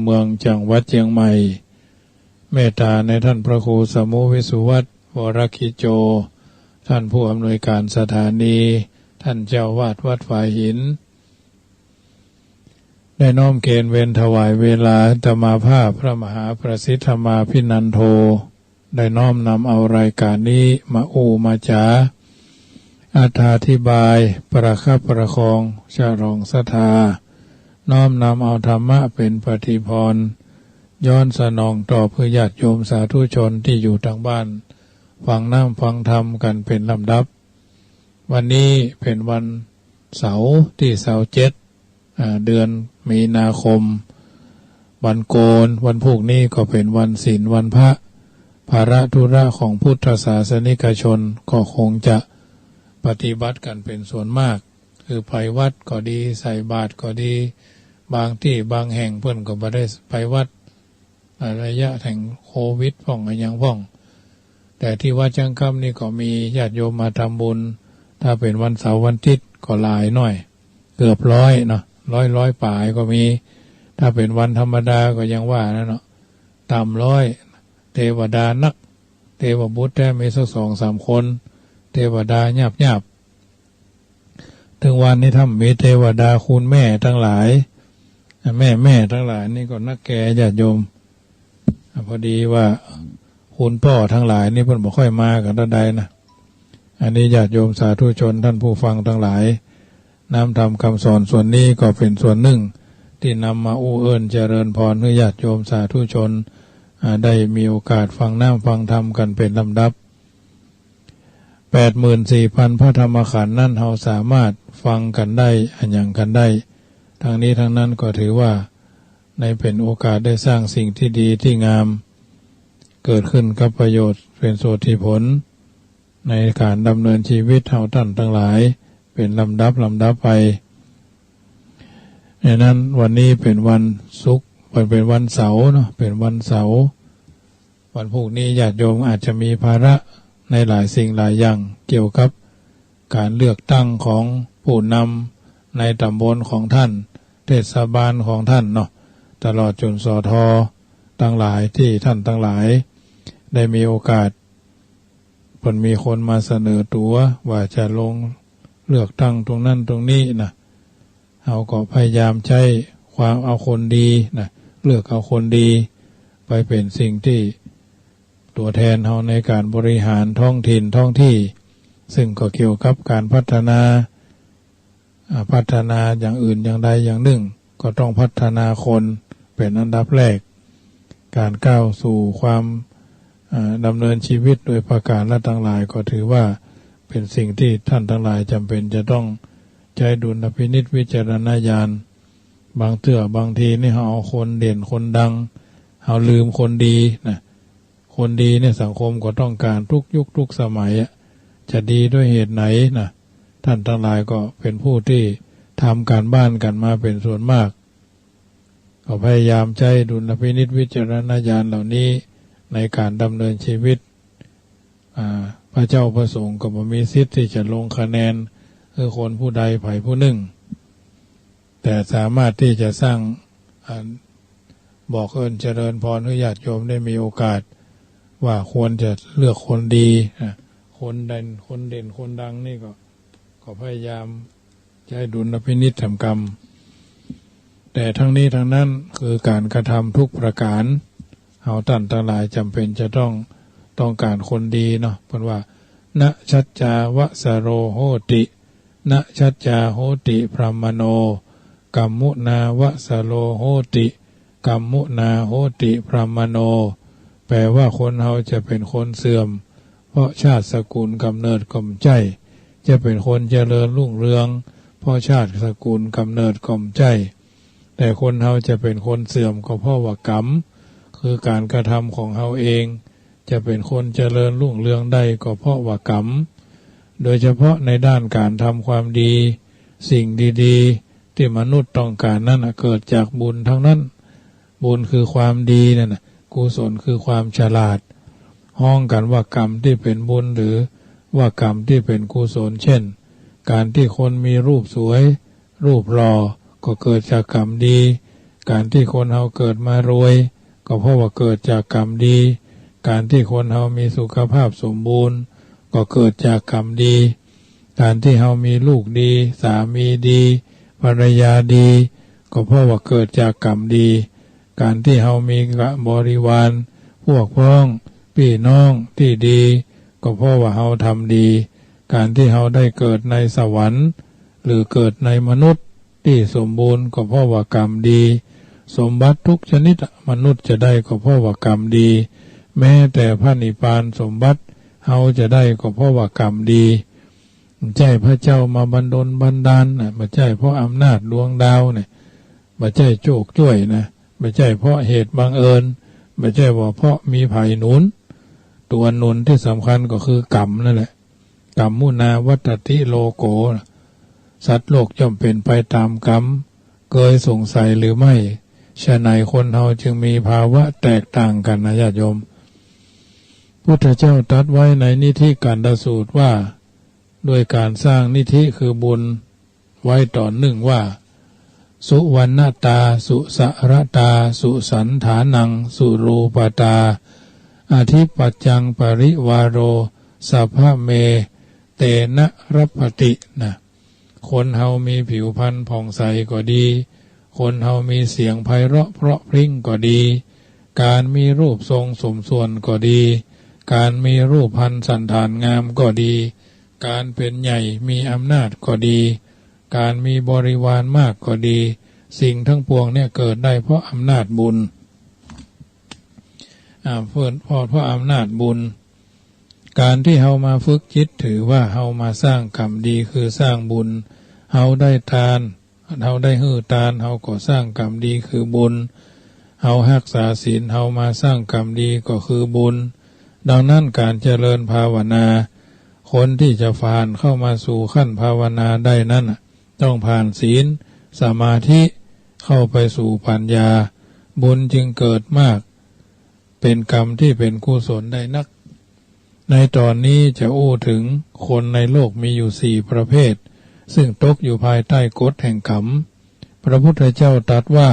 เมืองจังหวัดเชียงใหม่เมตตาในท่านพระครูสมุวิสุวัฒน์วรคิโจท่านผู้อำนวยการสถานีท่านเจ้าวาดวัดฝ่ายหินได้น้อมเกณฑ์เวรถวายเวลาธรรมาภาพพระมหาประสิทธมาภินันโทได้น้อมนำเอารายการนี้มามาจาอธิบายประคับประคองฉลองศรัทธาน้อมนำเอาธรรมะเป็นปฏิพรย้อนสนองต่อเพื่อญาติโยมสาธุชนที่อยู่ทางบ้านฟังน้ำฟังธรรมกันเป็นลำดับวันนี้เป็นวันเสาร์ที่27เดือนมีนาคมวันโกนวันพรุ่งนี้ก็เป็นวันศีลวันพระภาระธุระของพุทธศาสนิกชนก็คงจะปฏิบัติกันเป็นส่วนมากคือไปวัดก็ดีใส่บาตรก็ดีบางที่บางแห่งเพิ่นก็บ่ได้ไปวัดระยะแห่งโควิดพ่องอย่างพ่องแต่ที่วัดจังคำนี่ก็มีญาติโยมมาทำบุญถ้าเป็นวันเสาร์วันอาทิตย์ก็หลายหน่อยเกือบ100เนาะร้อยป่ายก็มีถ้าเป็นวันธรรมดาก็ยังว่านะเนาะต่ำ100เทวดานักเทวบุตรแท้มีสัก2-3คนเทวดาหยาบถึงวันนี้ถ้ามีเทวดาคุณแม่ทั้งหลายแม่ทั้งหลายนี่ก็นักแก่ญาติโยมพอดีว่าคุณพ่อทั้งหลายนี่เพิ่นบ่ค่อยมากันใดนะอันนี้ญาติโยมสาธุชนท่านผู้ฟังทั้งหลายนำธรรมคำสอนส่วนนี้ก็เป็นส่วนหนึ่งที่นำมาเอิ้นเจริญพรให้ญาติโยมสาธุชนได้มีโอกาสฟังน้ำฟังธรรมกันเป็นลำดับ 84,000 พระธรรมขันธ์นั้นเราสามารถฟังกันได้อันอย่างกันได้ทั้งนี้ทั้งนั้นก็ถือว่าในเป็นโอกาสได้สร้างสิ่งที่ดีที่งามเกิดขึ้นกับประโยชน์เป็นโสติผลในการดำเนินชีวิตเราท่านทั้งหลายเป็นลำดับไปดังนั้นวันนี้เป็นวันศุกร์เป็นวันเสาร์เนาะเป็นวันเสาร์วันพรุ่งนี้ญาติโยมอาจจะมีภาระในหลายสิ่งหลายอย่างเกี่ยวกับการเลือกตั้งของผู้นำในตำบลของท่านเทศบาลของท่านเนาะตลอดจนสททั้งหลายที่ท่านทั้งหลายได้มีโอกาสเพิ่นมีคนมาเสนอตัวว่าจะลงเลือกตั้งตรงนั้นตรงนี้นะเราก็พยายามใช้ความเอาคนดีนะเลือกเอาคนดีไปเป็นสิ่งที่ตัวแทนเราในการบริหารท้องถิ่นท้องที่ซึ่งก็เกี่ยวกับการพัฒนาอย่างอื่นอย่างใดอย่างหนึ่งก็ต้องพัฒนาคนเป็นอันดับแรกการก้าวสู่ความดำเนินชีวิตโดยประการและทั้งหลายก็ถือว่าเป็นสิ่งที่ท่านทั้งหลายจำเป็นจะต้องใช้ดุลพินิจวิจารณญาณบางทีนี่เราเอาคนเด่นคนดังเราลืมคนดีนะคนดีเนี่ยสังคมก็ต้องการทุกยุคทุกสมัยจะดีด้วยเหตุไหนนะท่านทั้งหลายก็เป็นผู้ที่ทำการบ้านกันมาเป็นส่วนมากก็พยายามใช้ดุลพินิจวิจารณญาณเหล่านี้ในการดำเนินชีวิตพระเจ้าประสงค์ก็บ่มีสิทธิ์ที่จะลงคะแนนคือคนผู้ใดไผผู้หนึ่งแต่สามารถที่จะสร้างบอกเอิ้นเจริญพรให้ญาติโยมได้มีโอกาสว่าควรจะเลือกคนดีคนเด่นคนดังนี่ก็พยายามใช้ดุลพินิจทำกรรมแต่ทั้งนี้ทั้งนั้นคือการกระทำทุกประการเอาท่านทั้งหลายจำเป็นจะต้องการคนดีเนาะเพราะว่านะชัจจาวสโรโหตินะชัจจาโหติพรหมโนกัมมุนาวสโรโหติกัมมุนาโหติพรหมโนแปลว่าคนเราจะเป็นคนเสื่อมเพราะชาติสกุลกำเนิดกล่อมใจจะเป็นคนเจริญรุ่งเรืองเพราะชาติสกุลกำเนิดกล่อมใจแต่คนเราจะเป็นคนเสื่อมก็เพราะว่ากรรมคือการกระทำของเราเองจะเป็นคนเจริญรุ่งเรืองได้ก็เพราะว่ากรรมโดยเฉพาะในด้านการทำความดีสิ่งดีๆที่มนุษย์ต้องการนั่นเกิดจากบุญทั้งนั้นบุญคือความดีนั่นกุศลคือความฉลาดห้องกันว่ากรรมที่เป็นบุญหรือว่ากรรมที่เป็นกุศลเช่นการที่คนมีรูปสวยรูปหล่อก็เกิดจากกรรมดี การที่คนเฮาเกิดมารวยก็เพราะว่าเกิดจากกรรมดีการที่คนเฮามีสุขภาพสมบูรณ์ก็เกิดจากกรรมดีการที่เฮามีลูกดีสามีดีภรรยาดีก็เพราะว่าเกิดจากกรรมดีการที่เฮามีบริวารพวกพ้องพี่น้องที่ดีก็เพราะว่าเฮาทำดีการที่เฮาได้เกิดในสวรรค์หรือเกิดในมนุษย์ที่สมบูรณ์ก็เพราะว่ากรรมดีสมบัติทุกชนิดมนุษย์จะได้ก็เพราะว่ากรรมดีแม้แต่พระนิพพานสมบัติเฮาจะได้ก็เพราะว่ากรรมดีไม่ใช่พระเจ้ามาบันดลบันดาลนะไม่ใช่เพราะอำนาจดวงดาวเนี่ยไม่ใช่โชคช่วยนะไม่ใช่เพราะเหตุบังเอิญไม่ใช่ว่าเพราะมีไผ่หนุนตัวหนุนที่สำคัญก็คือกรรมนั่นแหละกรรมมุนาวัตติโลโกสัตว์โลกย่อมเป็นไปตามกรรมเคยสงสัยหรือไม่ฉะนั้นคนเฮาจึงมีภาวะแตกต่างกันนะญาติโยมพุทธเจ้าตรัสไว้ในนิธิกันดสูตรว่าด้วยการสร้างนิธิคือบุญไว้ต่อหนึ่งว่าสุวรรณตาสุสรตาสุสันฐานังสุรูปตาอธิปัจจังปริวารโรสัพพเมเตนะรัปตินะคนเฮามีผิวพรรณผ่องใสก็ดีคนเฮามีเสียงไพเราะเพราะพริ้งก็ดีการมีรูปทรงสมส่วนก็ดีการมีรูปพรรณสันฐานงามก็ดีการเป็นใหญ่มีอำนาจก็ดีการมีบริวารมากก็ดีสิ่งทั้งปวงเนี่ยเกิดได้เพราะอำนาจบุญเพราะอำนาจบุญการที่เฮามาฝึกจิตถือว่าเฮามาสร้างกรรมดีคือสร้างบุญเฮาได้ทานเฮาได้ฮื้อทานเฮาก็สร้างกรรมดีคือบุญเฮารักษาศีลเฮามาสร้างกรรมดีก็คือบุญดังนั้นการเจริญภาวนาคนที่จะผ่านเข้ามาสู่ขั้นภาวนาได้นั้นต้องผ่านศีลสมาธิเข้าไปสู่ปัญญาบุญจึงเกิดมากเป็นกรรมที่เป็นกุศลได้นักในตอนนี้จะอู้ถึงคนในโลกมีอยู่4ประเภทซึ่งตกอยู่ภายใต้กฎแห่งกรรมพระพุทธเจ้าตรัสว่า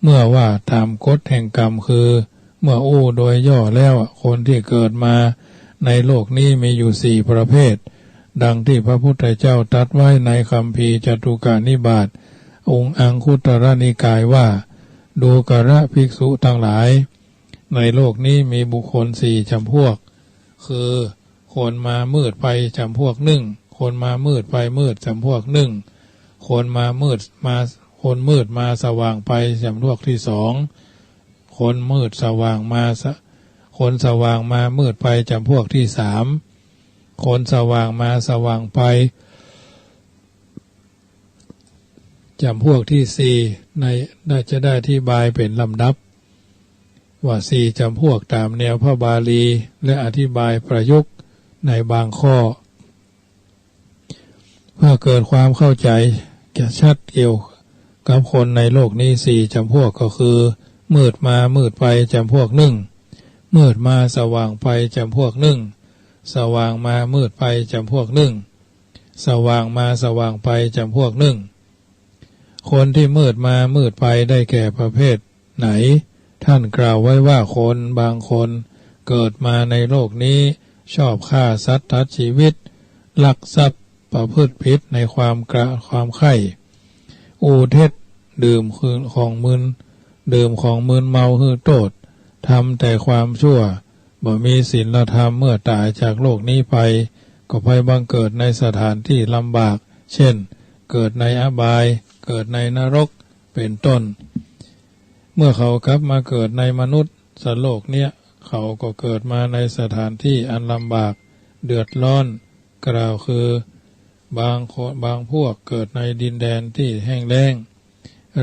เมื่อว่าตามกฎแห่งกรรมคือเมื่ออู้โดยย่อแล้วคนที่เกิดมาในโลกนี้มีอยู่4ประเภทดังที่พระพุทธเจ้าตรัสไว้ในคัมภีร์จตุกานิบาตองค์อังคุตรนิกายว่าดูกระภิกษุทั้งหลายในโลกนี้มีบุคคล4จำพวกคือคนมามืดไปจำพวกหนึ่งคนมามืดไปมืดจำพวกหนึ่งคนมามืดมาสว่างไปจำพวกที่สองคนมืดสว่างมาคนสว่างมามืดไปจำพวกที่สามคนสว่างมาสว่างไปจำพวกที่สี่น่าจะได้ที่บายเป็นลำดับว่า4จำพวกตามแนวพระบาลีและอธิบายประยุกต์ในบางข้อเพื่อเกิดความเข้าใจแก่ชัดเกี่ยวกับคนในโลกนี้4จำพวกก็คือมืดมามืดไปจำพวกหนึ่งมืดมาสว่างไปจำพวกหนึ่งสว่างมามืดไปจำพวกหนึ่งสว่างมาสว่างไปจำพวกหนึ่งคนที่มืดมามืดไปได้แก่ประเภทไหนท่านกล่าวไว้ว่าคนบางคนเกิดมาในโลกนี้ชอบฆ่าสัตว์ตัดชีวิตลักทรัพย์ประพฤติผิดในความใคร่อูเท็จดื่มของมึนเมาหือโตดทำแต่ความชั่วบ่มีศีลธรรมเมื่อตายจากโลกนี้ไปก็ไปบังเกิดในสถานที่ลำบากเช่นเกิดในอบายเกิดในนรกเป็นต้นเมื่อเขากลับมาเกิดในมนุษย์สัตว์โลกเนี่ยเขาก็เกิดมาในสถานที่อันลำบากเดือดร้อนกล่าวคือบางพวกเกิดในดินแดนที่แห้งแล้ง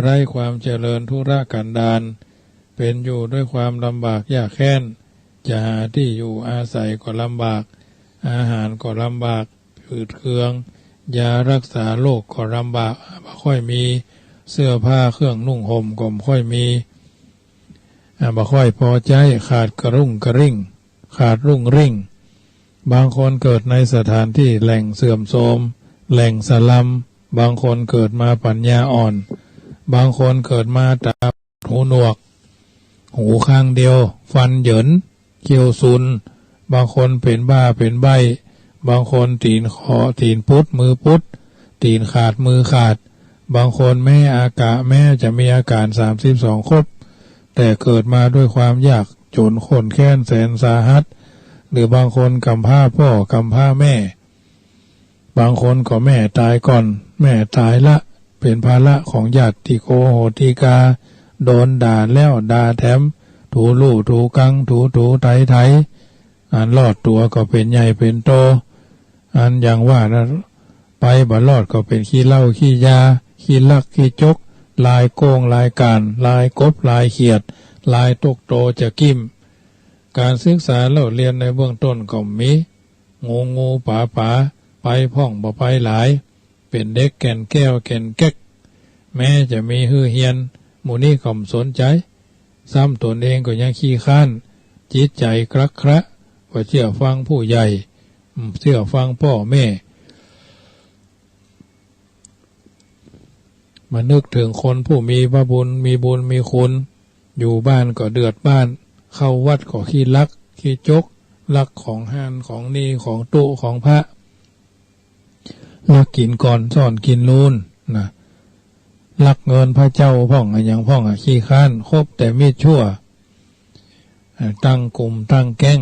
ไร้ความเจริญธุรกันดารเป็นอยู่ด้วยความลำบากยากแค้นจะหาที่อยู่อาศัยก็ลำบากอาหารก็ลำบากผืดเคืองยารักษาโรคก็ลำบากไม่ค่อยมีเสื้อผ้าเครื่องนุ่งห่มก็ไม่ค่อยมีบ่ค่อยพอใจขาดกระรุ่งกระริ่งขาดรุ่งริ่งบางคนเกิดในสถานที่แหล่งเสื่อมโทรมแหล่งสลัมบางคนเกิดมาปัญญาอ่อนบางคนเกิดมาตา หูหนวกหูข้างเดียวฟันเหยินเคี้ยวซุนบางคนเป็นบ้าเป็นใบบางคนตีนคอตีนพุดมือพุดตีนขาดมือขาดบางคนแม้จะมีอาการ32ครบแต่เกิดมาด้วยความยากจนข้นแค้นแสนสาหัสหรือบางคนกำพร้าพ่อกำพร้าแม่บางคนก็แม่ตายก่อนแม่ตายละเป็นภาระของญาติโกโหติกาโดนด่าแล้วด่าแถมถูลู่ถูกังถูไถอันรอดตัวก็เป็นใหญ่เป็นโตอันอย่างว่านะไปบ่รอดก็เป็นขี้เหล้าขี้ยาขี้ลักขี้จกลายโกงลายการลายกบลายเขียดลายตกโตจะกิ้มการศึกษาเล่าเรียนในเบื้องต้นก็มีงูป่าไปพ่องบ่ไปหลายเป็นเด็กแก่นแก้วแก่นแก๊กแม้จะมีฮือเฮียนหมู่นี้ก็ไม่สนใจซ้ำตนเองก็ยังขี้ข้านจิตใจครักคระว่าเชื่อฟังผู้ใหญ่เชื่อฟังพ่อแม่มานึกถึงคนผู้มีพระบุญมีบุญมีคุณอยู่บ้านก็เดือดบ้านเข้าวัดก็ขี้ลักขี้จกลักของห้านของนี่ของตุของพระลักกินก่อนซ่อนกินลูนนะลักเงินพระเจ้าพ่องอย่างพ่องขี้ข้านคบแต่มีดชั่วตั้งกลุ่มตั้งแก๊ง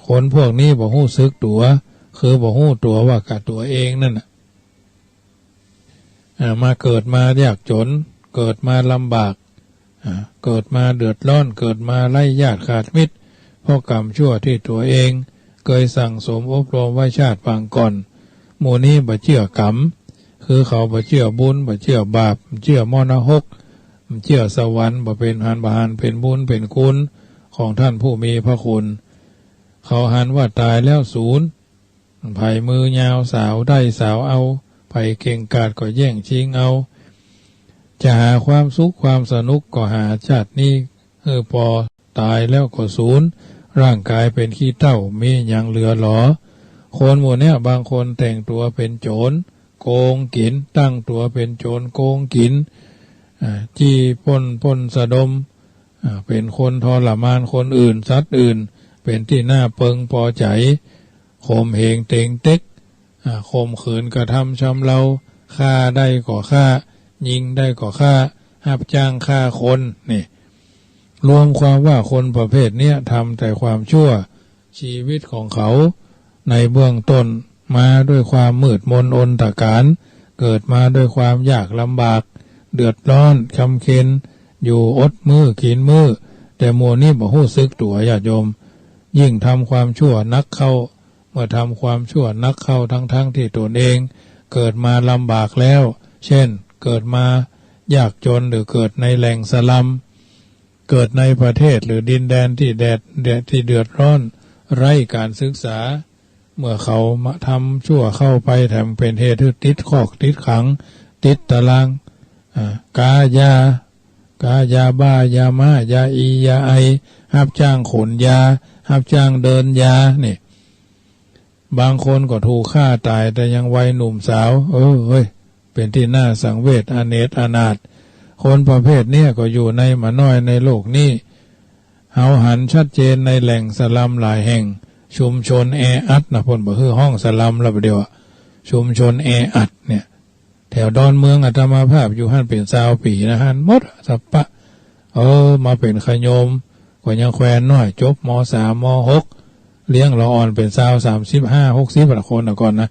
คนพวกนี้บ่ฮู้ซึกตัวคือบ่ฮู้ตัวว่ากับตัวเองนั่นมาเกิดมายากจนเกิดมาลำบากเกิดมาเดือดร้อนเกิดมาไร้ญาติขาดมิตรเพราะกรรมชั่วที่ตัวเองเคยสั่งสมอบรมไว้ชาติปางก่อนหมู่นี้บ่เชื่อกรรมคือเขาบ่เชื่อบุญบ่เชื่อบาปเชื่อมรณะเชื่อสวรรค์บ่เป็นหันบาหันเป็นบุญเป็นคุณของท่านผู้มีพระคุณเขาหันว่าตายแล้วศูนย์ไผ่มือยาวสาวได้สาวเอาไผ่เก่งกาจก็แย่งชิงเอาจะหาความสุขความสนุกก็หาชาตินี้พอตายแล้วก็ศูนย์ร่างกายเป็นขี้เถ้ามียังเหลือหรอคนหมู่เนี้ยบางคนแต่งตัวเป็นโจรโกงกินตั้งตัวเป็นโจรโกงกินจี้ป้นสะดมเป็นคนทรมานคนอื่นสัตว์อื่นเป็นที่น่าเปิงพอใจข่มเหงเต็งเต็กข่มขืนกระทำชำเราฆ่าได้ก็ฆ่ายิงได้ก็ฆ่าหับจ้างฆ่าคนนี่รวมความว่าคนประเภทเนี้ยทำแต่ความชั่วชีวิตของเขาในเบื้องต้นมาด้วยความมืดมนอนตการเกิดมาด้วยความยากลำบากเดือดร้อนคำเค็นอยู่อดมือกินมือแต่หมู่นี้บ่ฮู้ซึกตัวญาติโยมยิ่งทำความชั่วนักเข้าเมื่อทำความชั่วนักเข้าทั้งที่ตนเองเกิดมาลำบากแล้วเช่นเกิดมายากจนหรือเกิดในแหล่งสลัมเกิดในประเทศหรือดินแดนที่แดดที่เดือดร้อนไร้การศึกษาเมื่อเขามาทำชั่วเข้าไปแถมเป็นเหตุติดคอกติดขังติดตารางกายาบ้ายามายาอียาไอรับจ้างขนยารับจ้างเดินยานี่บางคนก็ถูกฆ่าตายแต่ยังวัยหนุ่มสาวเฮ้ยเป็นที่น่าสังเวชอเนจอนาถคนประเภทนี้ก็อยู่ในหมาน้อยในโลกนี้เฮาหันชัดเจนในแหล่งสลัมหลายแห่งชุมชนแออัดนะพ่นบ่คือห้องสลัมแล้วเดียวชุมชนแออัดเนี่ยแถวดอนเมืองอาตมาภาพอยู่หั่นเป็น20 ปีนะฮั่นหมดสัปปะมาเป็นขยมก็ยังแควนน้อยจบม.3 ม.6 เลี้ยงละอ่อนเป็น35-60ละคนก่อนนะ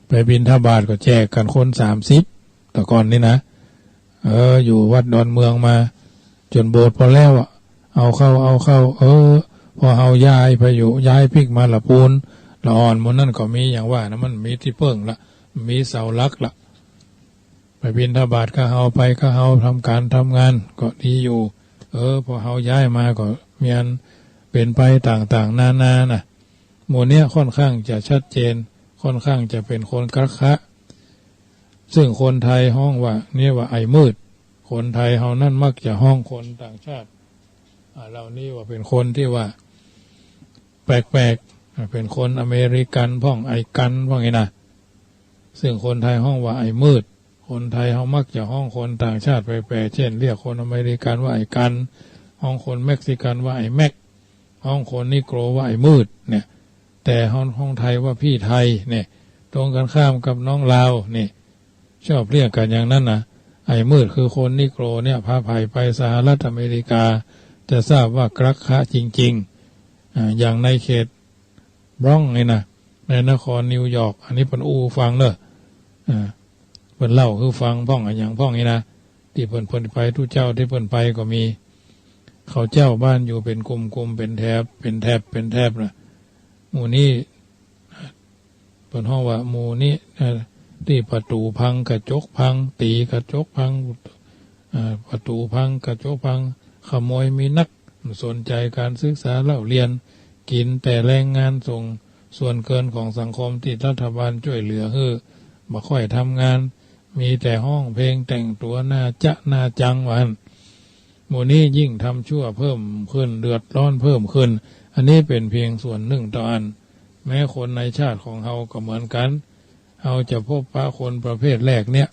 ไปบิณฑบาตก็แจกกันคน30แต่ก่อนนี่นะอยู่วัดดอนเมืองมาจนโบสถ์พอแล้วเอาเข้าพอเอาย้ายไปอยู่ย้ายพลิกมาละปูนละอ่อนมันนั่นก็มีอย่างว่านะมันมีที่เพิ่งละมีเสาหลักละไปบิณฑบาตก็เอาไปก็เอาทำการทำงานก็ดีอยู่พอเอาย้ายมาก็มีอันเป็นไปต่างๆนานานะหมู่เนี้ยค่อนข้างจะชัดเจนค่อนข้างจะเป็นคนกระคะซึ่งคนไทยห้องว่าเนี่ยว่าไอ้มืดคนไทยเฮานั่นมักจะห้องคนต่างชาติเรานี่ว่าเป็นคนที่ว่าแปลกๆเป็นคนอเมริกันพ่องไอ้กันพ่องไงนะซึ่งคนไทยห้องว่าไอ้มืดค คนไทยเขามักจะห้องคนต่างชาติไปแปลเช่นเรียกคนอเมริกันว่าไอ้กันห้องคนเม็กซิกันว่าไอ้แม็กห้องคนนิโกรว่าไอ้มืดเนี่ยแต่ห้องไทยว่าพี่ไทยเนี่ยตรงกันข้ามกับน้องลาวนี่ชอบเรียกกันอย่างนั้นนะไอ้มืดคือคนนิโกรเนี่ยพาภัยไปสหรัฐอเมริกาจะทราบว่ากรักคะจริงๆอย่างในเขตบรอนซ์ไงนะในนครนิวยอร์กอันนี้เป็นฟังเนอะเพิ่นเล่าคือฟังพ้องอย่างพ้องนี่นะที่เพิ่นไปทุกเจ้าที่เพิ่นไปก็มีเขาเจ้าบ้านอยู่เป็นกลุ่มๆเป็นแถบนะหมู่นี้เพิ่นฮ้องว่าหมู่นี้ที่ประตูพังกระจกพังตีกระจกพังประตูพังกระจกพังขโมยมีนักสนใจการศึกษาเล่าเรียนกินแต่แรงงานส่งส่วนเกินของสังคมที่รัฐบาลช่วยเหลือบ่ค่อยทำงานมีแต่ห้องเพลงแต่งตัวน่าจังวันหมู่นี้ยิ่งทำชั่วเพิ่มขึ้นเดือดร้อนเพิ่มขึ้นอันนี้เป็นเพียงส่วนหนึ่งต่ออันแม้คนในชาติของเฮาก็เหมือนกันเฮาจะพบพระคนประเภทแรกเนี่ย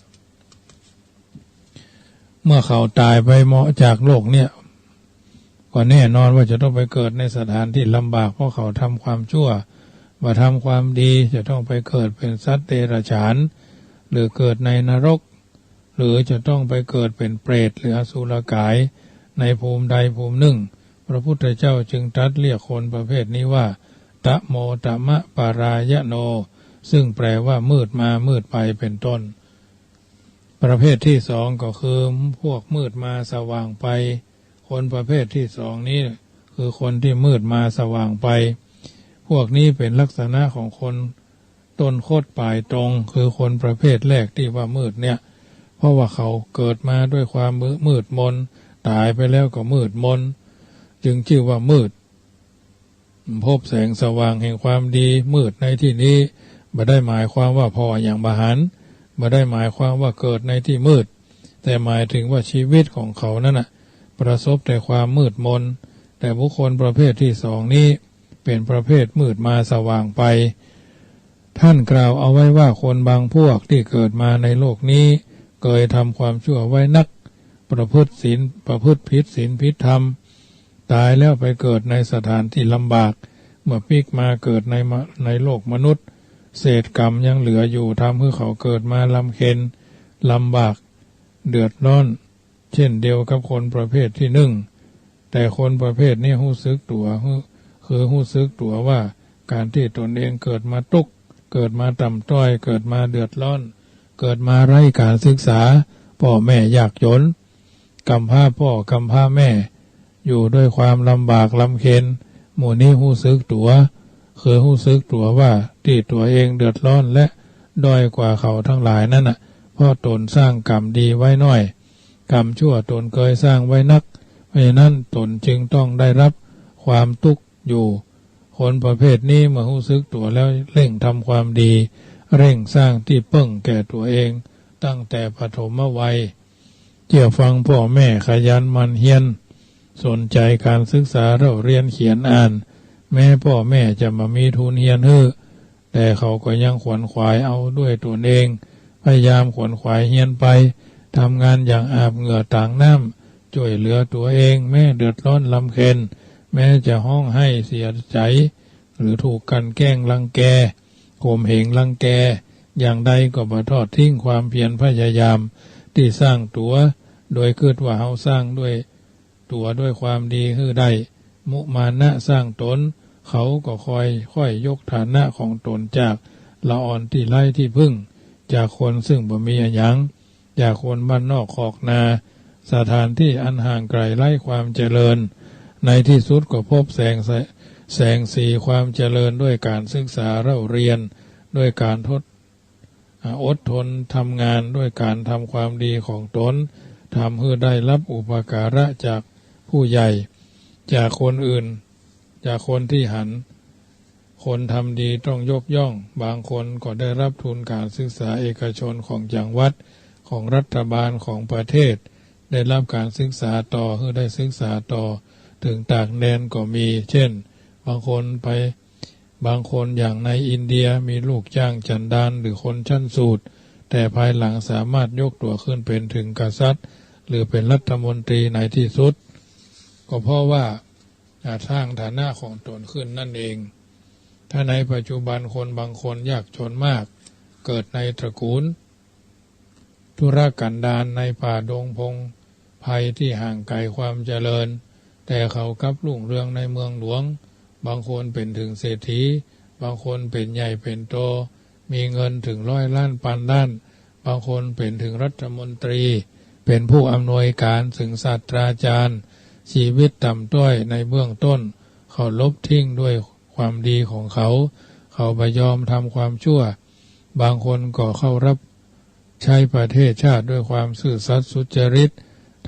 เมื่อเขาตายไปเหมาะจากโลกเนี่ยก็แน่นอนว่าจะต้องไปเกิดในสถานที่ลำบากเพราะเขาทำความชั่วมาทำความดีจะต้องไปเกิดเป็นสัตว์เดรัจฉานหรือเกิดในนรกหรือจะต้องไปเกิดเป็นเปรตหรืออสุรกายในภูมิใดภูมิหนึ่งพระพุทธเจ้าจึงตรัสเรียกคนประเภทนี้ว่าตะโมตะมะปารายโนซึ่งแปลว่ามืดมามืดไปเป็นต้นประเภทที่สองก็คือพวกมืดมาสว่างไปคนประเภทที่สองนี้คือคนที่มืดมาสว่างไปพวกนี้เป็นลักษณะของคนต้นโคตรปลายตรงคือคนประเภทแรกที่ว่ามืดเนี่ยเพราะว่าเขาเกิดมาด้วยความมืดมนตายไปแล้วก็มืดมนจึงชื่อว่ามืดพบแสงสว่างแห่งความดีมืดในที่นี้ไม่ได้หมายความว่าพออย่างบาหันไม่ได้หมายความว่าเกิดในที่มืดแต่หมายถึงว่าชีวิตของเขานั้นน่ะประสบแต่ความมืดมนแต่บุคคลประเภทที่สองนี้เป็นประเภทมืดมาสว่างไปท่านกล่าวเอาไว้ว่าคนบางพวกที่เกิดมาในโลกนี้เคยทำความชั่วไว้นักประพฤติผิดศีลผิดธรรมตายแล้วไปเกิดในสถานที่ลำบากเมื่อพลิกมาเกิดในโลกมนุษย์เศษกรรมยังเหลืออยู่ทำให้เขาเกิดมาลำเค็ญลำบากเดือดร้อนเช่นเดียวกับคนประเภทที่หนึ่งแต่คนประเภทนี้รู้สึกตัวคือรู้สึกตัวว่าการที่ตนเองเกิดมาทุกข์เกิดมาต่ำต้อยเกิดมาเดือดร้อนเกิดมาไร้การศึกษาพ่อแม่ยากจนกำพร้าพ่อกำพร้าแม่อยู่ด้วยความลำบากลำเค็ญหมู่นี้รู้สึกตัวคือรู้สึกตัวว่าที่ตัวเองเดือดร้อนและด้อยกว่าเขาทั้งหลายนั่นน่ะเพราะตนสร้างกรรมดีไว้น้อยกรรมชั่วตนเคยสร้างไว้นักเพราะฉะนั้นตนจึงต้องได้รับความทุกข์อยู่คนประเภทนี้เมื่อรู้สึกตัวแล้วเร่งทำความดีเร่งสร้างที่พึ่งแก่ตัวเองตั้งแต่ปฐมวัยเกี่ยวฟังพ่อแม่ขยันหมั่นเพียรสนใจการศึกษาเราเรียนเขียนอ่านแม้พ่อแม่จะมามีทุนเรียนแต่เขาก็ยังขวนขวายเอาด้วยตัวเองพยายามขวนขวายเรียนไปทำงานอย่างอาบเหงื่อต่างน้ำช่วยเหลือตัวเองแม้เดือดร้อนลำเค็ญแม้จะห้องให้เสียใจหรือถูกกันแกล้งรังแกข่มเหงรังแกอย่างใดก็บ่ทอดทิ้งความเพียรพยายามที่สร้างตัวโดยคิดว่าเฮาสร้างด้วยตัวด้วยความดีได้มุมานะสร้างตนเขาก็ค่อยยกฐานะของตนจากละอ่อนที่ไร้ที่พึ่งจากคนซึ่งบ่มีหยังจากคนบ้านนอกขอกนาสถานที่อันห่างไกลไร้ความเจริญในที่สุดก็พบแสงสีความเจริญด้วยการศึกษาเราเรียนด้วยการอดทนทำงานด้วยการทำความดีของตนทำให้ได้รับอุปการะจากผู้ใหญ่จากคนอื่นจากคนที่หันคนทำดีต้องยกย่องบางคนก็ได้รับทุนการศึกษาเอกชนของจังหวัดของรัฐบาลของประเทศได้รับการศึกษาต่อเพื่อได้ศึกษาต่อถึงต่างแดนก็มีเช่นบางคนอย่างในอินเดียมีลูกจ้างจันดานหรือคนชั้นสูตร แต่ภายหลังสามารถยกตัวขึ้นเป็นถึงกษัตริย์หรือเป็นรัฐมนตรีในที่สุดก็เพราะว่าสร้างฐานะของตนขึ้นนั่นเองถ้าในปัจจุบันคนบางคนยากจนมากเกิดในตระกูลธุรกันดารในป่าดงพงภัยที่ห่างไกลความเจริญแต่เขากลับรุ่งเรืองในเมืองหลวงบางคนเป็นถึงเศรษฐีบางคนเป็นใหญ่เป็นโตมีเงินถึง100 ล้านพันล้านบางคนเป็นถึงรัฐมนตรีเป็นผู้อำนวยการถึงศาสตราจารย์ชีวิตต่ำต้อยในเบื้องต้นเขาลบทิ้งด้วยความดีของเขาไม่ยอมทำความชั่วบางคนก็เข้ารับใช้ประเทศชาติด้วยความซื่อสัตย์สุจริต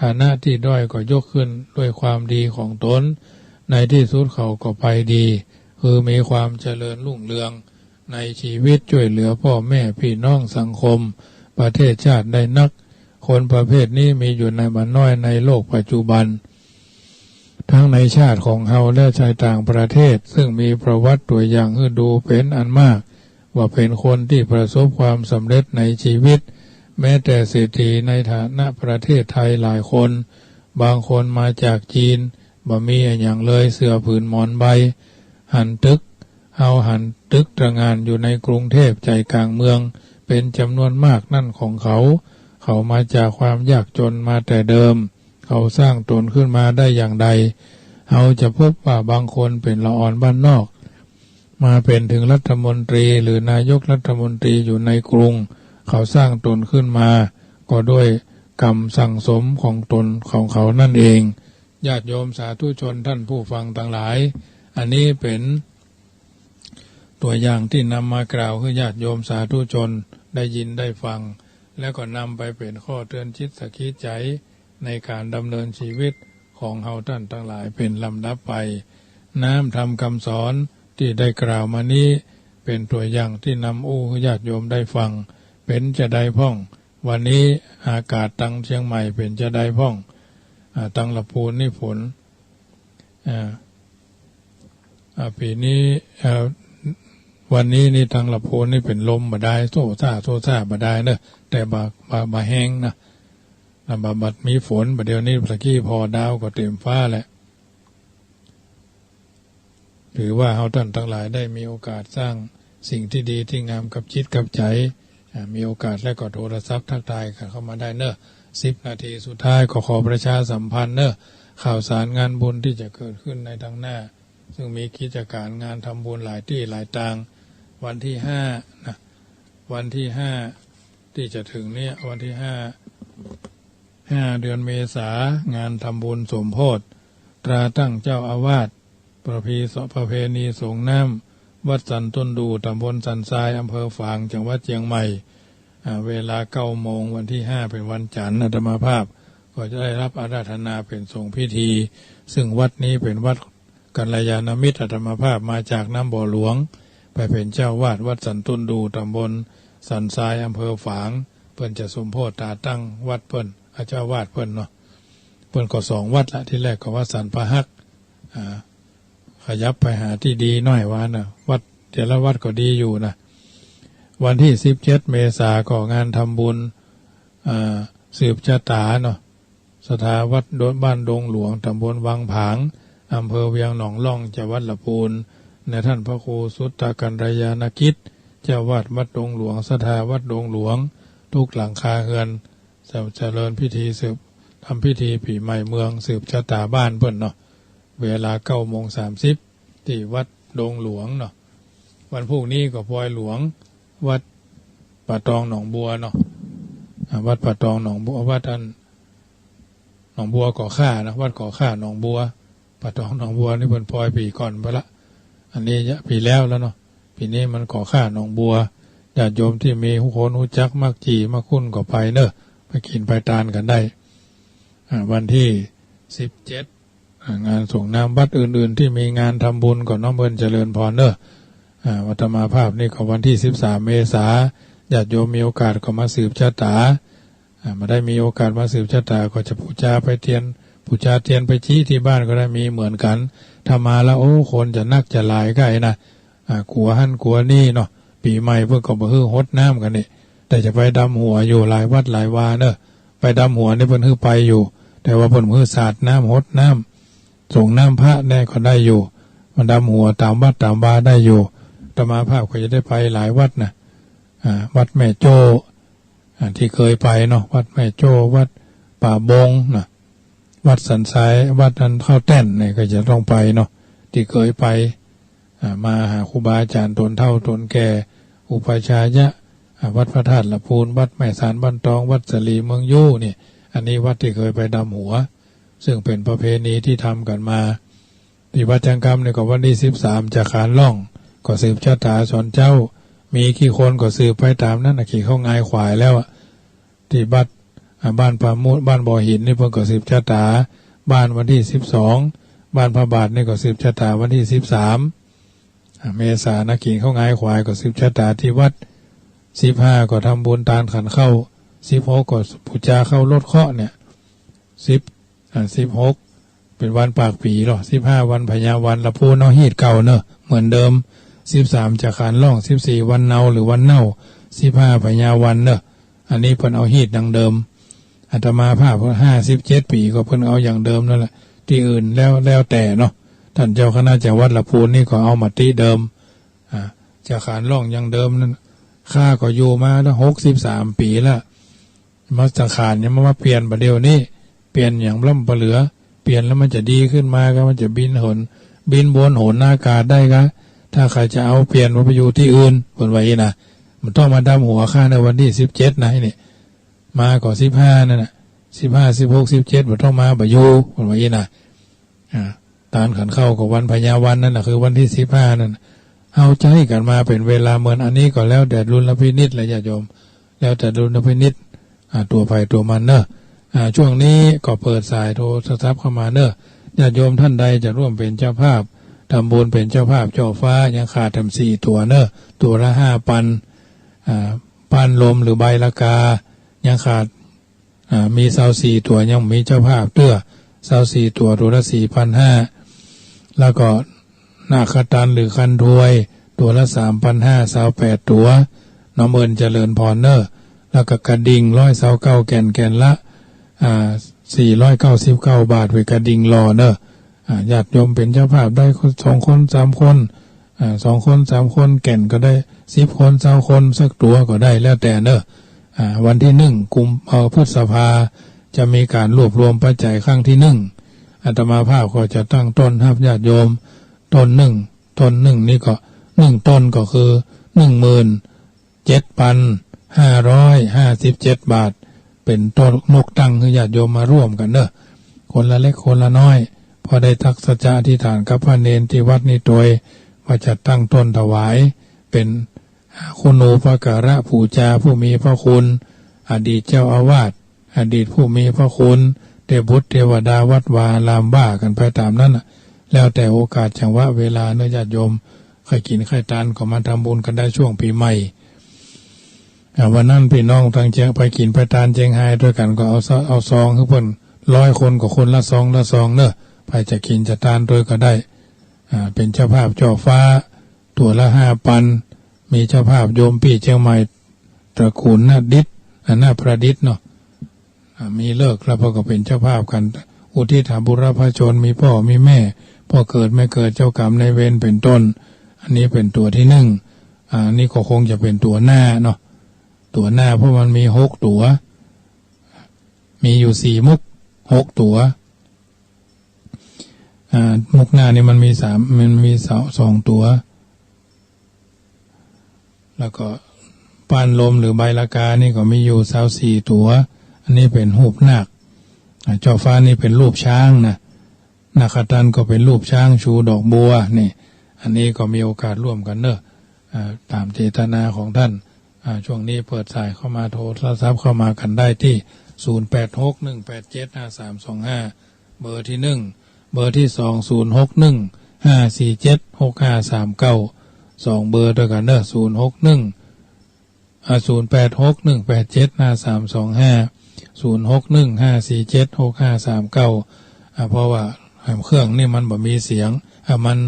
ฐานะที่ด้อยก็ยกขึ้นด้วยความดีของตนในที่สุดเขาก็ไปดีคือมีความเจริญรุ่งเรืองในชีวิตช่วยเหลือพ่อแม่พี่น้องสังคมประเทศชาติได้นักคนประเภทนี้มีอยู่ในบ้านน้อยในโลกปัจจุบันทั้งในชาติของเฮาและชายต่างประเทศซึ่งมีประวัติตัวอย่างให้ดูเป็นอันมากว่าเป็นคนที่ประสบความสำเร็จในชีวิตแม้แต่เศรษฐีในฐานะประเทศไทยหลายคนบางคนมาจากจีนบ่มีอย่างเลยเสื้อผืนหมอนใบหันตึกตระงานอยู่ในกรุงเทพใจกลางเมืองเป็นจำนวนมากนั่นของเขามาจากความยากจนมาแต่เดิมเขาสร้างตนขึ้นมาได้อย่างใดเราจะพบว่าบางคนเป็นละอ่อนบ้านนอกมาเป็นถึงรัฐมนตรีหรือนายกรัฐมนตรีอยู่ในกรุงเขาสร้างตนขึ้นมาก็ด้วยกรรมสั่งสมของตนของเขานั่นเองญาติโยมสาธุชนท่านผู้ฟังทั้งหลายอันนี้เป็นตัวอย่างที่นำมากล่าวให้ญาติโยมสาธุชนได้ยินได้ฟังแล้วก็นำไปเป็นข้อเตือนจิตสะกิดใจในการดำเนินชีวิตของเฮาท่านทั้งหลายเป็นลำดับไปน้ำทำคำสอนที่ได้กล่าวมานี้เป็นตัวอย่างที่นำให้ญาติโยมได้ฟังเป็นจะได้พ่องวันนี้อากาศตังเชียงใหม่เป็นจะได้พ่องตังลำพูนนี่ฝนปีนี้วันนี้นี่ตังลำพูนนี่เป็นลมบ่ได้โซซ่าบ่ได้เนอะแต่บาแห้งนะบัดมีฝนบัดเดี๋ยวนี้ตะกี้พอดาวก็เต็มฟ้าแหละถือว่าเฮาท่านทั้งหลายได้มีโอกาสสร้างสิ่งที่ดีที่งามกับจิตกับใจมีโอกาสแล้วก็โทรศัพท์ทักทายเข้ามาได้เนอะ10 นาทีสุดท้ายก็ขอประชาสัมพันธ์เนอะข่าวสารงานบุญที่จะเกิดขึ้นในทางหน้าซึ่งมีกิจการงานทำบุญหลายที่หลายทางวันที่5นะวันที่5ที่จะถึงเนี่ยวันที่5 เดือนเมษางานทำบุญสมโพธิตราตั้งเจ้าอาวาสประเพณีสงน้ำวัดสันต้นดูตำบลสันทรายอำเภอฝางจังหวัดเชียงใหม่เวลา 9 โมงวันที่5เป็นวันจันทร์อาตมาภาพก็จะได้รับอาราธนาเป็นทรงพิธีซึ่งวัดนี้เป็นวัดกัลยาณมิตรอาตมาภาพมาจากน้ำบ่อหลวงไปเป็นเจ้าวาดวัดสันต้นดูตำบลสันทรายอำเภอฝางเพิ่นจะสมโพธิตาตั้งวัดเพิ่นเจ้าวาดเพิ่นเนาะเพิ่นก็2 วัดละที่แรกก็วัดสันพะฮักขยับไปหาที่ดีหน่อยว่านะวัดแต่ละวัดก็ดีอยู่นะวันที่17 เมษายนก็งานทำบุญสืบชะตาเนาะสถาวัดบ้านดงหลวงตำบลวังผางอำเภอเวียงหนองล่องจังหวัดลำพูนในท่านพระครูสุตตกัลยาณกิจเจ้าวาดวัดดงหลวงสถาวัดดงหลวงทุกหลังคาเฮือนเจริญพิธีสืบทำพิธีปีใหม่เมืองสืบชะตาบ้านเพิ่นเนาะเวลา 9:30 ที่วัดดงหลวงเนาะวันพรุ่งนี้ก็พลอยหลวงวัดป่าตองหนองบัวเนาะวัดป่าตองหนองบัววัดหนองบัวก่อข่านะวัดก่อข่าหนองบัวป่าตองหนองบัวนี่เพิ่นพลอยปีก่อนไปละอันนี้ปีแล้วเนาะปีนี้มันก่อข่าหนองบัวญาติโยมที่มีผู้คนรู้จักมักจีมักคุ้นก็ไปเนอะไปกินไปทานกันได้วันที่17งานส่งน้ำวัดอื่นๆที่มีงานทำบุญก่อนน้องเบิ่นเจริญพรเนอะวัฒมาภาพนี่ก็วันที่13 เมษายนญาติโยมมีโอกาสก็มาสืบชะตามาได้มีโอกาสมาสืบชะตาก็จะบูชาเทียนไปชี้ที่บ้านก็ได้มีเหมือนกันถ้ามาแล้วโอ้คนจะนักจะหลายใกล้นะกลัวหั่นกลัวนี่เนาะปีใหม่เพิ่นก็บ่ฮื้อฮดน้ำกันนี่ แต่จะไปดำหัวอยู่หลายวัดหลายวาเนอะไปดำหัวนี่เพิ่นฮื้อไปอยู่แต่ว่าเพิ่นฮื้อสาดน้ำหดน้ำส่งน้ำพระได้ก็ได้อยู่มันดำหัวตามวัดตามวาได้อยู่อาตมาภาพก็จะได้ไปหลายวัดนะวัดแม่โจ้ที่เคยไปเนาะวัดแม่โจ้วัดป่าบงนะวัดสันทรายวัดนั้นข้าวแต้นเนี่ยก็จะต้องไปเนาะที่เคยไปมาหาครูบาอาจารย์ตนเฒ่าตนแก่อุปชายะวัดพระธาตุละพูนวัดแม่สารบ้านตองวัดสลีเมืองยู่นี่อันนี้วัดที่เคยไปดำหัวซึ่งเป็นประเพณีที่ทำกันมาที่วัดจังกรรมเนี่ยก็วันที่13จะขานล่องก็สืบชะตาสอนเจ้ามีกี่คนก็สืบไปตามนั้นขี่เข้างายขวายแล้วที่บ้านป่ามุดบ้านบ่อหินนี่เพิ่งก็สืบชะตาบ้านวันที่12บ้านพระบาทนี่ก็สืบชะตาวันที่13เมษายนขี่เข้างายขวายก็สืบชะตาที่วัด15ก็ทำบุญทานขันเข้า16ก็ปูชาเข้ารถเคาะเนี่ย16เป็นวันปากปีหรอ15วันพญาวันละพูนเอาฮีดเก่าเนอะเหมือนเดิม13จะขานล่อง14วันเนาหรือวันเน่า15พญาวันเนอะอันนี้เพิ่นเอาฮีดดังเดิมอาตมาภาพ57ปีก็เพิ่นเอาอย่างเดิมนั่นแหละที่อื่นแล้วแต่เนาะท่านเจ้าคณะจังหวัดละพูนนี่ก็เอามาตีเดิมจะขานล่องอย่างเดิมนั่นข้าก็อยู่มาแล้ว63ปีละมาจะขานเนี่ยมาเปลี่ยนประเดี๋ยวนี้เปลี่ยนอย่างล่ำเหลือเปลี่ยนแล้วมันจะดีขึ้นมาก็มันจะบินบนโหนอากาศได้ก็ถ้าใครจะเอาเปลี่ยนมาไปอยู่ที่อื่นบนไว้นะมันต้องมาดำหัวข้าในวันที่17นะนี่มาก่อน15นั่นน่ะ15 16 17มันต้องมาบ่อยู่บนไว้นะตานขันเข้ากับวันพญาวันนั่นน่ะคือวันที่15นั่นเอาใจกันมาเป็นเวลาเหมือนอันนี้ก็แล้วแต่ดุลพินิจแหละญาติโยมแล้วแต่ดุลพินิจตัวไปตัวมันเนอะช่วงนี้ก็เปิดสายโทรศัพท์เข้ามาเนอะญาติโยมท่านใดจะร่วมเป็นเจ้าภาพทำบุญเป็นเจ้าภาพเจ้าฟ้ายังขาดทำ4ตัวเนอะตัวละ5ปันปันลมหรือใบละกายังขาดมี24ตัวยังมีเจ้าภาพเตื้อ24ตัวละ4,500แล้วก็นาคตันหรือคันถวยตัวละ3,500 28ตัวน้องเอิญเจริญพรเนอร์แล้วก็กระดิ่ง129แก่นละ499 บาทไว้กระดิ่งรอเนอร์ญาติโยมเป็นเจ้าภาพได้2 คน 3 คน2 คน 3 คนแก่นก็ได้10 คน20 คนสักตัวก็ได้แล้วแต่เนอร์วันที่1กุมภาพันธ์จะมีการรวบรวมปัจจัยครั้งที่1อาตมาภาพก็จะตั้งต้นให้ญาติโยมต้นหนึ่งนี่ก็1 ต้นก็คือ 17,557 บาทเป็นต้นนกตั้งคือญาติโยมมาร่วมกันเนอะคนละเล็กคนละน้อยพอได้ทักษะอธิษฐานกับพระเนรที่วัดนี้โดยว่าจะตั้งต้นถวายเป็นคุณูปการะบูชาผู้มีพระคุณอดีตเจ้าอาวาสอดีตผู้มีพระคุณเทพบุตรเทวดาวัดวาลามบ้ากันไปตามนั้นแล้วแต่โอกาสจังหวะเวลาเนื้อญาติโยมใครกินใครทานก็มาทำบุญกันได้ช่วงปีใหม่วันนั้นพี่น้องทางเชียงไปกินไปทานเชียงไฮ้ด้วยกันก็เอาซองคือเพิ่น100 คนก็คนละซองเนอะไปจะกินจะทานด้วยก็ได้เป็นเจ้าภาพเจ้าฟ้าตัวละ5 ปันมีเจ้าภาพโยมพี่เชียงใหม่ตระกูลหน้าดิษหน้าประดิษฐ์เนาะมีเลิกแล้วพอก็เป็นเจ้าภาพกันอุทิศบุรพชนมีพ่อมีแม่พ่อเกิดไม่เกิดเจ้ากรรมในเวรเป็นต้นอันนี้เป็นตัวที่1นี่ก็คงจะเป็นตัวหน้าเนาะตัวหน้าเพราะมันมี6 ตัวมีอยู่4 มุก6 ตัวมุกหน้านี่มันมี2 ตัวแล้วก็ปานลมหรือใบละกานี่ก็มีอยู่24 ตัวอันนี้เป็นรูปนาคเจ้าฟ้านี่เป็นรูปช้างนะนาคตันก็เป็นรูปช้างชูดอกบัวนี่อันนี้ก็มีโอกาสร่วมกันเนอะตามเจตนาของท่านช่วงนี้เปิดสายเข้ามาโทรศัพท์เข้ามากันได้ที่0861875325เบอร์ที่1เบอร์ที่206154765392เบอร์ด้วยกันเนอะ06108785325 06154765339เพราะว่าเครื่องนี่มันบ่มีเสียงมัน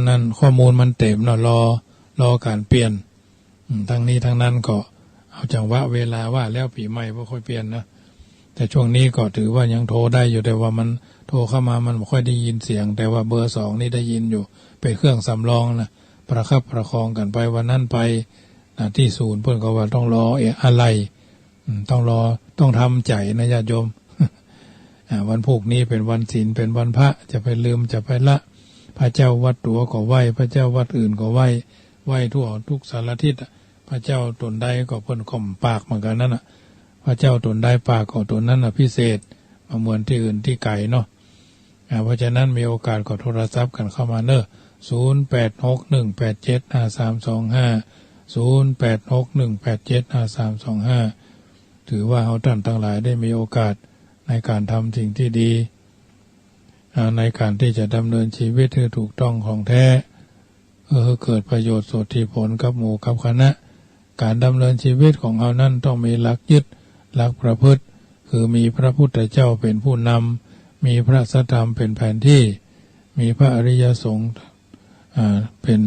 นั่นข้อมูลมันเต็มเนาะรอการเปลี่ยนทั้งนี้ทั้งนั้นก็ เอาจังหวะเวลาว่าแล้วปีใหม่บ่ค่อยเปลี่ยนนะแต่ช่วงนี้ก็ถือว่ายังโทรได้อยู่แต่ว่ามันโทรเข้ามามันไม่ค่อยได้ยินเสียงแต่ว่าเบอร์2นี่ได้ยินอยู่เป็นเครื่องสำรองนะประคับประคองกันไปวันนั้นไปที่ศูนย์เพิ่นก็ว่าต้องรออะไรต้องรอต้องทำใจนะญาติโยม วันพุกนี้เป็นวันศีลเป็นวันพระจะไปลืมจะไปละพระเจ้าวัดตัวก็ไหว้พระเจ้าวัดอื่นก็ไหว้ทั่วทุกสารทิศพระเจ้าตนใดก็เพิ่นข่มปากเหมือนกันนั่นน่ะพระเจ้าตนใดปากก็ตนนั้นน่ะพิเศษมาเหมือนที่อื่นที่ไกลเนาะเพราะฉะนั้นมีโอกาสก็โทรศัพท์กันเข้ามาเนอะ08618753250861875325ถือว่าเฮาท่านทั้งหลายได้มีโอกาสในการทำสิ่งที่ดีในการที่จะดำเนินชีวิตที่ถูกต้องของแท้เกิดประโยชน์สุทธิผลกับหมู่กับคณะการดำเนินชีวิตของเรานั้นต้องมีหลักยึดหลักประพฤติคือมีพระพุทธเจ้าเป็นผู้นำมีพระสัทธรรมเป็นแผนที่มีพระอริยสงฆ์เป็น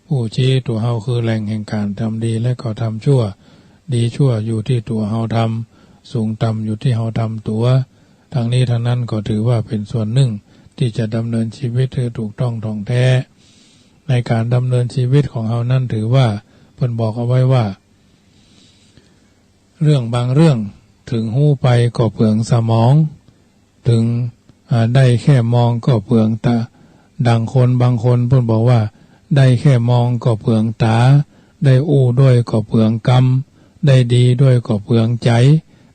ผู้ชี้ตัวเฮาคือแหล่งแห่งการทำดีและก็ทำชั่วดีชั่วอยู่ที่ตัวเฮาทำสูงต่ำอยู่ที่เฮาทำตัวทั้งนี้ทั้งนั้นก็ถือว่าเป็นส่วนหนึ่งที่จะดำเนินชีวิตให้ถูกต้องท่องแท้ในการดำเนินชีวิตของเฮานั้นถือว่าเพิ่นบอกเอาไว้ว่าเรื่องบางเรื่องถึงหู้ไปก็เปลืองสมองถึงได้แค่มองก็เปลืองตาดังคนบางคนเพิ่นบอกว่าได้แค่มองก็เปลืองตาได้อู้ด้วยก็เปลืองกรรมได้ดีด้วยก็เปลืองใจ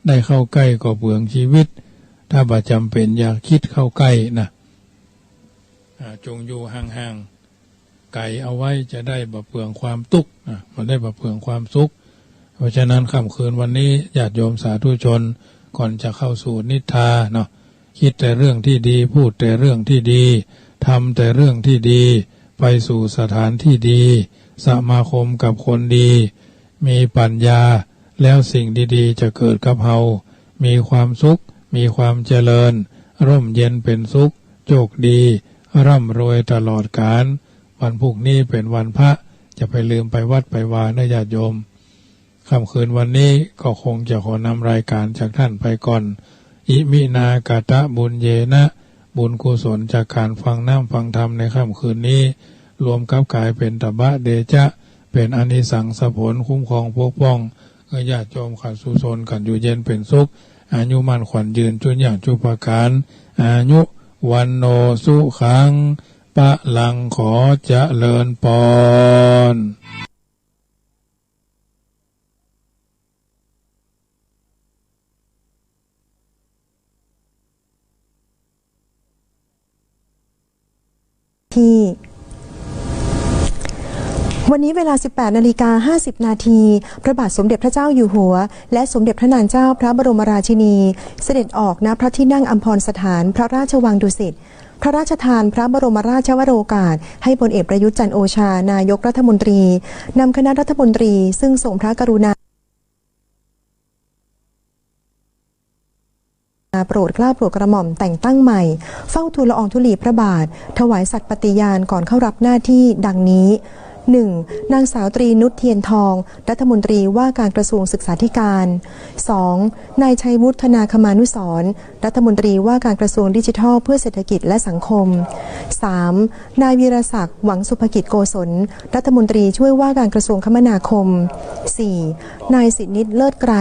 ได้เข้าใกล้ก็เปลืองชีวิตถ้าบ่จำเป็นอยากคิดเข้าใกล้นะจงอยู่ห่างๆไกลเอาไว้จะได้บ่เปลืองความทุกข์มันได้บ่เปลืองความสุขเพราะฉะนั้นค่ำคืนวันนี้ญาติโยมสาธุชนก่อนจะเข้าสู่นิทราเนาะคิดแต่เรื่องที่ดีพูดแต่เรื่องที่ดีทำแต่เรื่องที่ดีไปสู่สถานที่ดีสมาคมกับคนดีมีปัญญาแล้วสิ่งดีๆจะเกิดกับเฮามีความสุขมีความเจริญร่มเย็นเป็นสุขโชคดีร่ำรวยตลอดกาลวันพรุ่งนี้เป็นวันพระจะไปลืมไปวัดไปวานะญาติโยมค่ำคืนวันนี้ก็คงจะขอนำรายการจากท่านไปก่อนอิมินากตะบุญเยนะบุญกุศลจากการฟังน้ำฟังธรรมในค่ำคืนนี้รวมกับกายเป็นตบะเดชะเป็นอานิสังสผลคุ้มครองปกป้องญาติโยมขัดสุสนกันอยู่เย็นเป็นสุขอายุมั่นขวัญยืนจุนอย่างจุปการอายุวันโนสุขังปะลังขอเจริญพรวันนี้เวลา 18:50 น.พระบาทสมเด็จพระเจ้าอยู่หัวและสมเด็จพระนางเจ้าพระบรมราชินีเสด็จออกณพระที่นั่งอัมพรสถานพระราชวังดุสิตพระราชทานพระบรมราชวโรกาสให้พลเอกประยุทธ์จันทร์โอชานายกรัฐมนตรีนำคณะรัฐมนตรีซึ่งทรงพระกรุณาโปรดเกล้าโปรดกระหม่อมแต่งตั้งใหม่เฝ้าทูลละอองธุลีพระบาทถวายสัตย์ปฏิญาณก่อนเข้ารับหน้าที่ดังนี้ 1. นางสาวตรีนุชเทียนทองรัฐมนตรีว่าการกระทรวงศึกษาธิการ 2. นายชัยวุฒิธนาคมานุสรณ์รัฐมนตรีว่าการกระทรวงดิจิทัลเพื่อเศรษฐกิจและสังคม 3. นายวีรศักดิ์หวังสุภกิจโกศลรัฐมนตรีช่วยว่าการกระทรวงคมนาคม 4. นายสิทธินิตเลิศไกร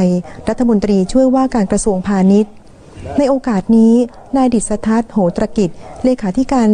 รัฐมนตรีช่วยว่าการกระทรวงพาณิชย์ในโอกาสนี้นายดิษฐทัศน์โหตรกิจเลขาธิการ